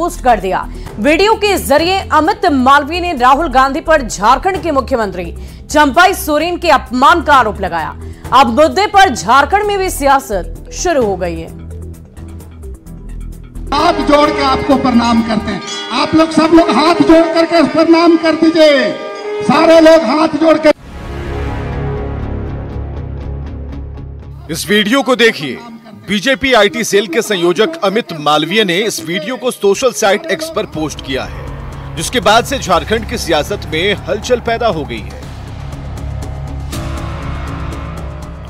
Post कर दिया। Video के जरिए अमित मालवीय ने राहुल गांधी पर झारखंड के मुख्यमंत्री चंपाई सोरेन के अपमान का आरोप लगाया। अब मुद्दे पर झारखंड में भी सियासत शुरू हो गई है। हाथ जोड़ के आपको प्रणाम करते हैं। आप लोग सब लोग हाथ जोड़ करके प्रणाम कर दीजिए। सारे लोग हाथ जोड़ के इस वीडियो को देखिए। बीजेपी आईटी सेल के संयोजक अमित मालवीय ने इस वीडियो को सोशल साइट एक्स पर पोस्ट किया है, जिसके बाद से झारखंड की सियासत में हलचल पैदा हो गई है।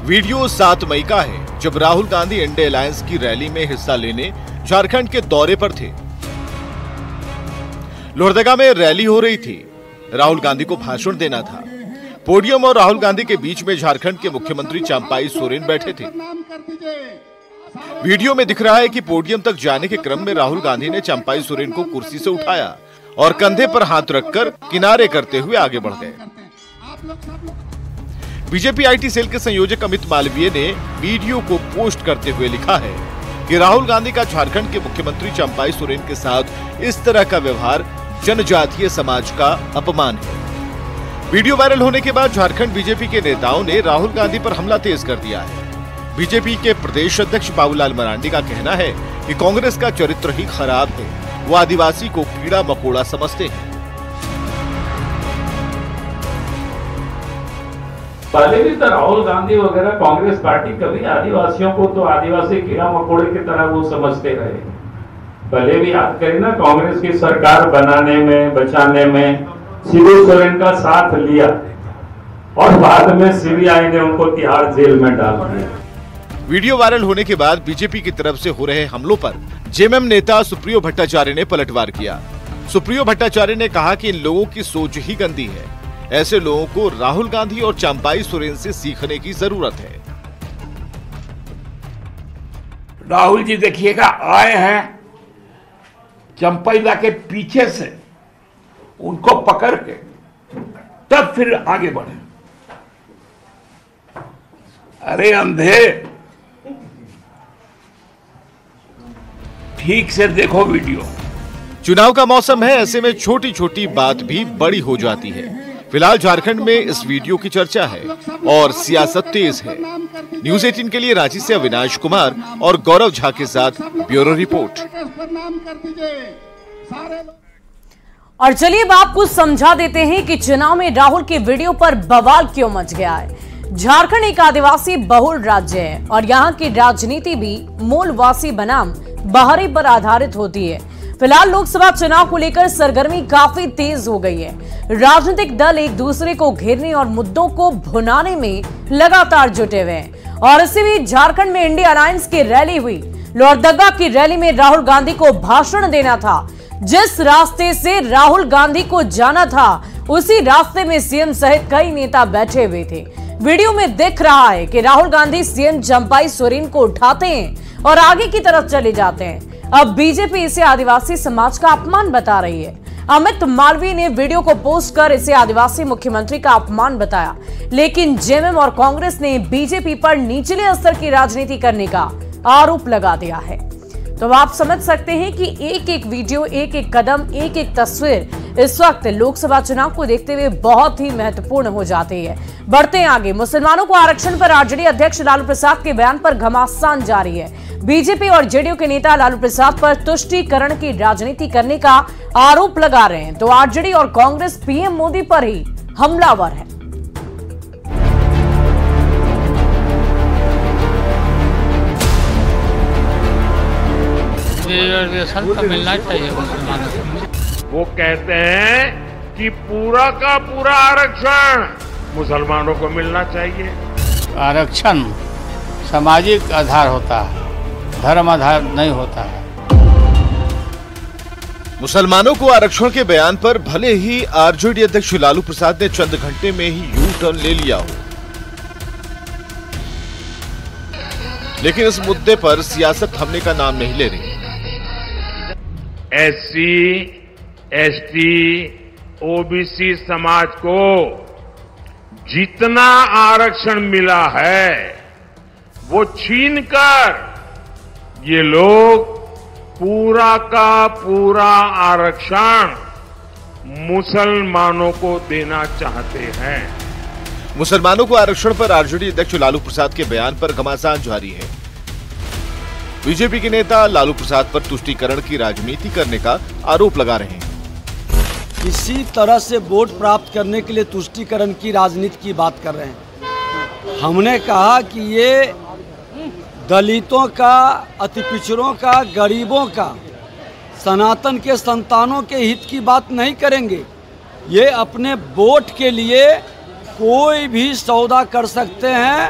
वीडियो 7 मई का है, जब राहुल गांधी इंडिया अलायंस की रैली में हिस्सा लेने झारखंड के दौरे पर थे। लोहरदगा में रैली हो रही थी। राहुल गांधी को भाषण देना था। पोडियम और राहुल गांधी के बीच में झारखंड के मुख्यमंत्री चंपाई सोरेन बैठे थे। वीडियो में दिख रहा है कि पोडियम तक जाने के क्रम में राहुल गांधी ने चंपाई सोरेन को कुर्सी से उठाया और कंधे पर हाथ रखकर किनारे करते हुए आगे बढ़ गए। बीजेपी आईटी सेल के संयोजक अमित मालवीय ने वीडियो को पोस्ट करते हुए लिखा है कि राहुल गांधी का झारखंड के मुख्यमंत्री चंपाई सोरेन के साथ इस तरह का व्यवहार जनजातीय समाज का अपमान है। वीडियो वायरल होने के बाद झारखंड बीजेपी के नेताओं ने राहुल गांधी पर हमला तेज कर दिया है। बीजेपी के प्रदेश अध्यक्ष बाबूलाल मरांडी का कहना है कि कांग्रेस का चरित्र ही खराब है। वो आदिवासी को कीड़ा मकोड़ा समझते हैं। पहले भी तो राहुल गांधी वगैरह कांग्रेस पार्टी कभी आदिवासियों को तो आदिवासी कीड़ा मकोड़े की तरह वो समझते रहे। पहले भी याद करें ना, कांग्रेस की सरकार बनाने में बचाने में शिबू सोरेन का साथ लिया और बाद में सीबीआई ने उनको तिहाड़ जेल में डाल दिया। वीडियो वायरल होने के बाद बीजेपी की तरफ से हो रहे हमलों पर जेएमएम नेता सुप्रियो भट्टाचार्य ने पलटवार किया। सुप्रियो भट्टाचार्य ने कहा कि इन लोगों की सोच ही गंदी है। ऐसे लोगों को राहुल गांधी और चंपाई सोरेन से सीखने की जरूरत है। राहुल जी देखिएगा, आए हैं चंपाईला के पीछे से उनको पकड़ के तब फिर आगे बढ़े। अरे अंधे, ठीक से देखो वीडियो। चुनाव का मौसम है, ऐसे में छोटी छोटी बात भी बड़ी हो जाती है। फिलहाल झारखंड में इस वीडियो की चर्चा है और सियासत तेज है। न्यूज़ 18 के लिए रांची से अविनाश कुमार और गौरव झा के साथ ब्यूरो रिपोर्ट। और चलिए अब आपको समझा देते हैं कि चुनाव में राहुल के वीडियो पर बवाल क्यों मच गया है। झारखंड एक आदिवासी बहुल राज्य है और यहाँ की राजनीति भी मूलवासी बनाम बाहरी पर आधारित होती है। फिलहाल लोकसभा चुनाव को लेकर सरगर्मी काफी तेज हो गई है। राजनीतिक दल एक दूसरे को घेरने और मुद्दों को भुनाने में लगातार जुटे हुए हैं और इसी बीच झारखंड में इंडिया अलायंस की रैली हुई। लोहरदगा की रैली में राहुल गांधी को भाषण देना था। जिस रास्ते से राहुल गांधी को जाना था उसी रास्ते में सीएम सहित कई नेता बैठे हुए थे। वीडियो में दिख रहा है कि राहुल गांधी सीएम चंपाई सोरेन को उठाते हैं और आगे की तरफ चले जाते हैं। अब बीजेपी इसे आदिवासी समाज का अपमान बता रही है। अमित मालवीय ने वीडियो को पोस्ट कर इसे आदिवासी मुख्यमंत्री का अपमान बताया, लेकिन जेएमएम और कांग्रेस ने बीजेपी पर निचले स्तर की राजनीति करने का आरोप लगा दिया है। तो आप समझ सकते हैं कि एक एक वीडियो, एक एक कदम, एक एक तस्वीर इस वक्त लोकसभा चुनाव को देखते हुए बहुत ही महत्वपूर्ण हो जाती है। बढ़ते हैं आगे। मुसलमानों को आरक्षण पर आरजेडी अध्यक्ष लालू प्रसाद के बयान पर घमासान जारी है। बीजेपी और जेडीयू के नेता लालू प्रसाद पर तुष्टीकरण की राजनीति करने का आरोप लगा रहे हैं, तो आरजेडी और कांग्रेस पीएम मोदी पर ही हमलावर है। रिजर्वेशन तो मिलना चाहिए मुसलमानों को। वो कहते हैं कि पूरा का पूरा आरक्षण मुसलमानों को मिलना चाहिए। आरक्षण सामाजिक आधार होता है, धर्म आधार नहीं होता है। मुसलमानों को आरक्षण के बयान पर भले ही आरजेडी अध्यक्ष लालू प्रसाद ने चंद घंटे में ही यू टर्न ले लिया हो, लेकिन इस मुद्दे पर सियासत थमने का नाम नहीं ले रही। एससी, एसटी, ओबीसी समाज को जितना आरक्षण मिला है वो छीनकर ये लोग पूरा का पूरा आरक्षण मुसलमानों को देना चाहते हैं। मुसलमानों को आरक्षण पर आरजेडी अध्यक्ष लालू प्रसाद के बयान पर घमासान जारी है। बीजेपी के नेता लालू प्रसाद पर तुष्टीकरण की राजनीति करने का आरोप लगा रहे हैं। किसी तरह से वोट प्राप्त करने के लिए तुष्टीकरण की राजनीति की बात कर रहे हैं। हमने कहा कि ये दलितों का, अति पिछड़ों का, गरीबों का, सनातन के संतानों के हित की बात नहीं करेंगे। ये अपने वोट के लिए कोई भी सौदा कर सकते हैं।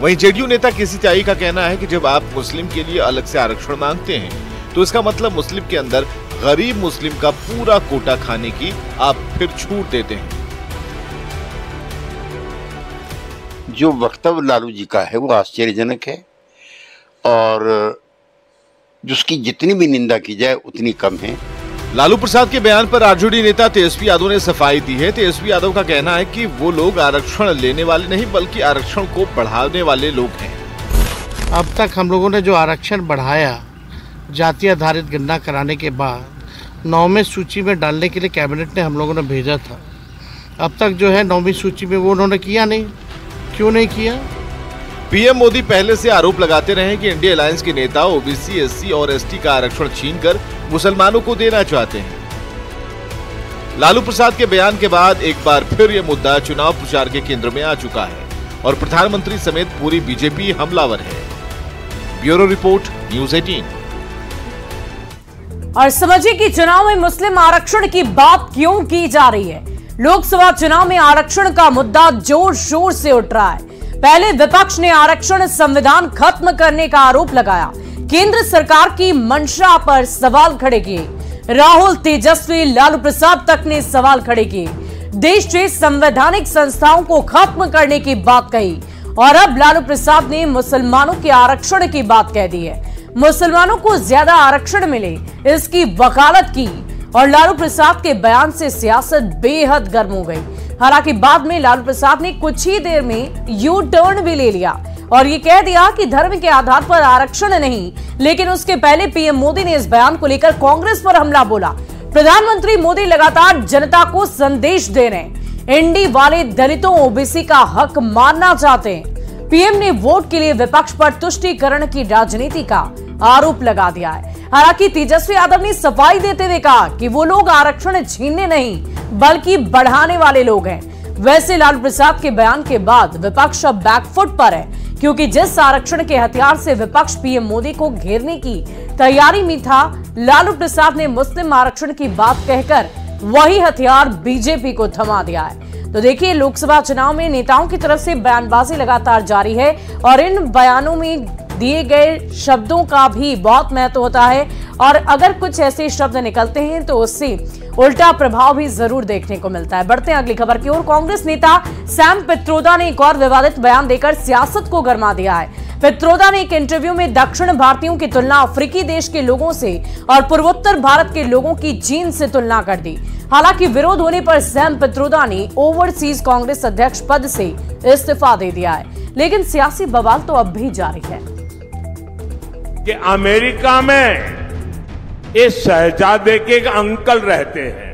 वहीं जेडीयू नेता केसी त्यागी का कहना है कि जब आप मुस्लिम के लिए अलग से आरक्षण मांगते हैं तो इसका मतलब मुस्लिम के अंदर गरीब मुस्लिम का पूरा कोटा खाने की आप फिर छूट देते हैं। जो वक्तव्य लालू जी का है वो आश्चर्यजनक है और जिसकी जितनी भी निंदा की जाए उतनी कम है। लालू प्रसाद के बयान पर आरजेडी नेता तेजस्वी यादव ने सफाई दी है। तेजस्वी यादव का कहना है कि वो लोग आरक्षण लेने वाले नहीं बल्कि आरक्षण को बढ़ाने वाले लोग हैं। अब तक हम लोगों ने जो आरक्षण बढ़ाया, जाति आधारित गणना कराने के बाद 9वें सूची में डालने के लिए कैबिनेट ने हम लोगों ने भेजा था। अब तक जो है 9वीं सूची में वो उन्होंने किया नहीं। क्यों नहीं किया? पीएम मोदी पहले से आरोप लगाते रहे कि इंडिया अलायंस के नेता ओबीसी, एससी और एसटी का आरक्षण छीनकर मुसलमानों को देना चाहते हैं। लालू प्रसाद के बयान के बाद एक बार फिर यह मुद्दा चुनाव प्रचार के केंद्र में आ चुका है और प्रधानमंत्री समेत पूरी बीजेपी हमलावर है। Bureau report, news 18। और समझिए कि चुनाव में मुस्लिम आरक्षण की बात क्यों की जा रही है। लोकसभा चुनाव में आरक्षण का मुद्दा जोर शोर से उठ रहा है। पहले विपक्ष ने आरक्षण संविधान खत्म करने का आरोप लगाया, केंद्र सरकार की मंशा पर सवाल खड़े किए। राहुल, तेजस्वी, लालू प्रसाद तक ने सवाल खड़े किए। देश के संवैधानिक संस्थाओं को खत्म करने की बात कही और अब लालू प्रसाद ने मुसलमानों के आरक्षण की बात कह दी है। मुसलमानों को ज्यादा आरक्षण मिले इसकी वकालत की और लालू प्रसाद के बयान से सियासत बेहद गर्म हो गई। हालांकि बाद में लालू प्रसाद ने कुछ ही देर में यू टर्न भी ले लिया और ये कह दिया कि धर्म के आधार पर आरक्षण नहीं। लेकिन उसके पहले पीएम मोदी ने इस बयान को लेकर कांग्रेस पर हमला बोला। प्रधानमंत्री मोदी लगातार जनता को संदेश दे रहे हैं, एनडी वाले दलितों, ओबीसी का हक मानना चाहते हैं। पीएम ने वोट के लिए विपक्ष पर तुष्टीकरण की राजनीति का आरोप लगा दिया है। हालांकि तेजस्वी यादव ने सफाई देते हुए कहा कि वो लोग आरक्षण छीनने नहीं बल्कि बढ़ाने वाले लोग हैं। वैसे लालू प्रसाद के बयान के बाद विपक्ष अब बैकफुट पर है, क्योंकि जिस आरक्षण के हथियार से विपक्ष पीएम मोदी को घेरने की तैयारी में था, लालू प्रसाद ने मुस्लिम आरक्षण की बात कहकर वही हथियार बीजेपी को थमा दिया है। तो देखिए, लोकसभा चुनाव में नेताओं की तरफ से बयानबाजी लगातार जारी है और इन बयानों में दिए गए शब्दों का भी बहुत महत्व होता है और अगर कुछ ऐसे शब्द निकलते हैं तो उससे उल्टा प्रभाव भी जरूर देखने को मिलता है। बढ़ते हैं अगली खबर की ओर। कांग्रेस नेता सैम पित्रोदा ने एक और विवादित बयान देकर सियासत को गरमा दिया है। पित्रोदा ने एक इंटरव्यू में दक्षिण भारतीयों की तुलना अफ्रीकी देश के लोगों से और पूर्वोत्तर भारत के लोगों की चीन से तुलना कर दी। हालांकि विरोध होने पर सैम पित्रोदा ने ओवरसीज कांग्रेस अध्यक्ष पद से इस्तीफा दे दिया है, लेकिन सियासी बवाल तो अब भी जारी है। कि अमेरिका में इस शहजादे के एक अंकल रहते हैं,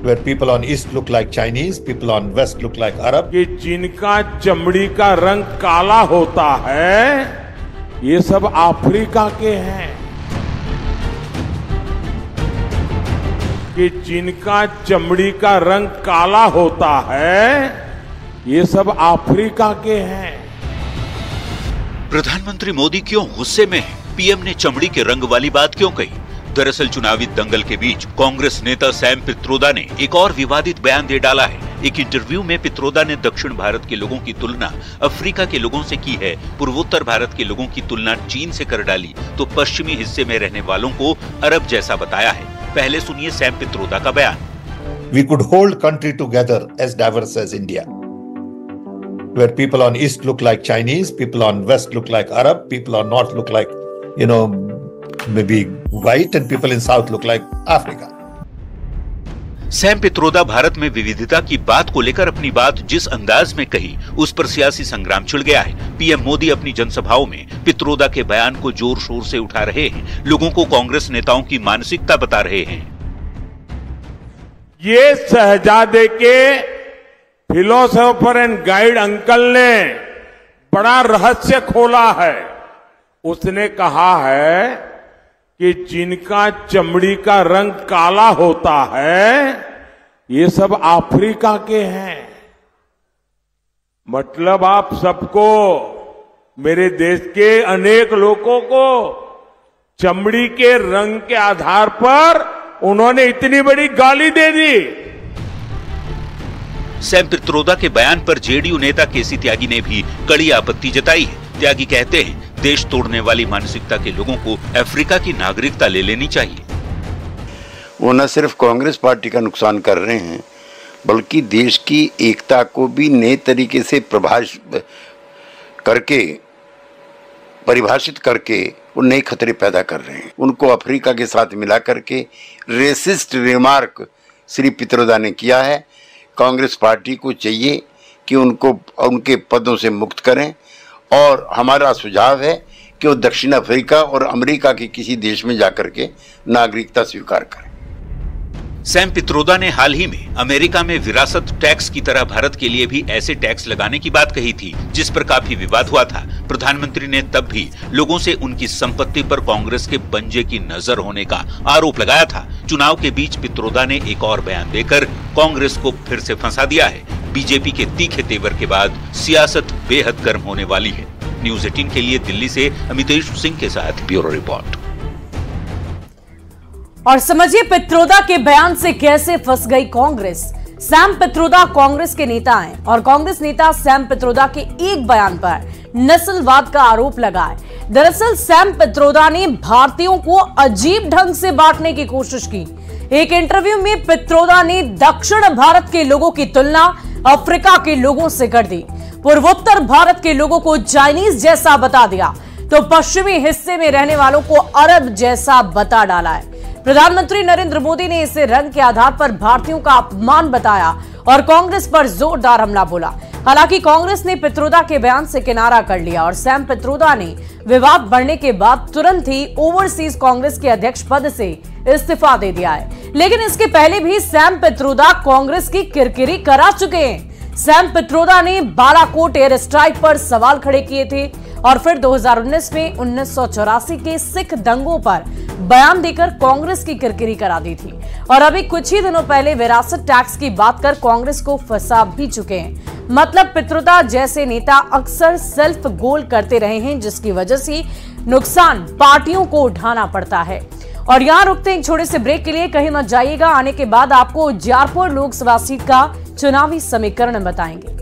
where people on east look like Chinese, people on west look like Arab. कि जिनका चमड़ी का रंग काला होता है, ये सब अफ्रीका के हैं। कि जिनका चमड़ी का रंग काला होता है, ये सब अफ्रीका के हैं। प्रधानमंत्री मोदी क्यों गुस्से में हैं? पीएम ने चमड़ी के रंग वाली बात क्यों कही? दरअसल चुनावी दंगल के बीच कांग्रेस नेता सैम पित्रोदा ने एक और विवादित बयान दे डाला है। एक इंटरव्यू में पित्रोदा ने दक्षिण भारत के लोगों की तुलना अफ्रीका के लोगों से की है, पूर्वोत्तर भारत के लोगों की तुलना चीन से कर डाली तो पश्चिमी हिस्से में रहने वालों को अरब जैसा बताया है। पहले सुनिए सैम पित्रोदा का बयान। We could hold country together as diverse as India, where people on east look like Chinese, people on west look like Arab, people on north look like, maybe white, and people in south look like Africa. Sam Pitroda Bharat में विविधता की बात को लेकर अपनी बात जिस अंदाज में कही, उस पर सियासी संग्राम छिड़ गया है। पीएम मोदी अपनी जनसभाओं में पित्रोदा के बयान को जोर शोर से उठा रहे हैं, लोगों को कांग्रेस नेताओं की मानसिकता बता रहे हैं। ये शहजादे के फिलोसोफर एंड गाइड अंकल ने बड़ा रहस्य खोला है। उसने कहा है कि जिनका चमड़ी का रंग काला होता है ये सब अफ्रीका के हैं। मतलब आप सबको, मेरे देश के अनेक लोगों को चमड़ी के रंग के आधार पर उन्होंने इतनी बड़ी गाली दे दी। सैम पित्रोदा के बयान पर जेडीयू नेता केसी त्यागी ने भी कड़ी आपत्ति जताई है। त्यागी कहते हैं, देश तोड़ने वाली मानसिकता के लोगों को अफ्रीका की नागरिकता ले लेनी चाहिए। वो न सिर्फ कांग्रेस पार्टी का नुकसान कर रहे हैं, बल्कि देश की एकता को भी नए तरीके से परिभाषित करके वो नए खतरे पैदा कर रहे हैं। उनको अफ्रीका के साथ मिला करके रेसिस्ट रिमार्क श्री पित्रोदा ने किया है। कांग्रेस पार्टी को चाहिए कि उनको उनके पदों से मुक्त करें, और हमारा सुझाव है कि वो दक्षिण अफ्रीका और अमेरिका के किसी देश में जाकर के नागरिकता स्वीकार करें। सैम पित्रोदा ने हाल ही में अमेरिका में विरासत टैक्स की तरह भारत के लिए भी ऐसे टैक्स लगाने की बात कही थी, जिस पर काफी विवाद हुआ था। प्रधानमंत्री ने तब भी लोगों से उनकी संपत्ति पर कांग्रेस के पंजे की नजर होने का आरोप लगाया था। चुनाव के बीच पित्रोदा ने एक और बयान देकर कांग्रेस को फिर से फंसा दिया है। बीजेपी के तीखे तेवर के बाद सियासत बेहद गर्म होने वाली है। न्यूज़ 18 के लिए दिल्ली से अमितेश सिंह के साथ ब्यूरो रिपोर्ट। और समझिए पित्रोदा के बयान से कैसे फंस गई कांग्रेस। सैम पित्रोदा कांग्रेस के नेता हैं और कांग्रेस नेता सैम पित्रोदा के एक बयान पर नस्लवाद का आरोप लगाए। दरअसल सैम पित्रोदा ने भारतीयों को अजीब ढंग से बांटने की कोशिश की। एक इंटरव्यू में पित्रोदा ने दक्षिण भारत के लोगों की तुलना अफ्रीका के लोगों से कर दी। पूर्वोत्तर भारत के लोगों को चाइनीज जैसा बता दिया तो पश्चिमी हिस्से में रहने वालों को अरब जैसा बता डाला है। प्रधानमंत्री नरेंद्र मोदी ने इसे रंग के आधार पर भारतीयों का अपमान बताया और कांग्रेस पर जोरदार हमला बोला। हालांकि कांग्रेस ने पित्रोदा के बयान से किनारा कर लिया और सैम पित्रोदा ने विवाद बढ़ने के बाद तुरंत ही ओवरसीज कांग्रेस के अध्यक्ष पद से इस्तीफा दे दिया है। लेकिन इसके पहले भी सैम पित्रोदा कांग्रेस की किरकिरी करा चुके हैं। सैम पित्रोदा ने बालाकोट एयर स्ट्राइक पर सवाल खड़े किए थे और फिर 2019 में 1984 के सिख दंगों पर बयान देकर कांग्रेस की किरकिरी करा दी थी और अभी कुछ ही दिनों पहले विरासत टैक्स की बात कर कांग्रेस को फंसा भी चुके हैं। मतलब पित्रोदा जैसे नेता अक्सर सेल्फ गोल करते रहे हैं, जिसकी वजह से नुकसान पार्टियों को उठाना पड़ता है। और यहाँ रुकते हैं एक छोटे से ब्रेक के लिए, कहीं मत जाइएगा। आने के बाद आपको उजियारपुर लोकसभा सीट का चुनावी समीकरण बताएंगे।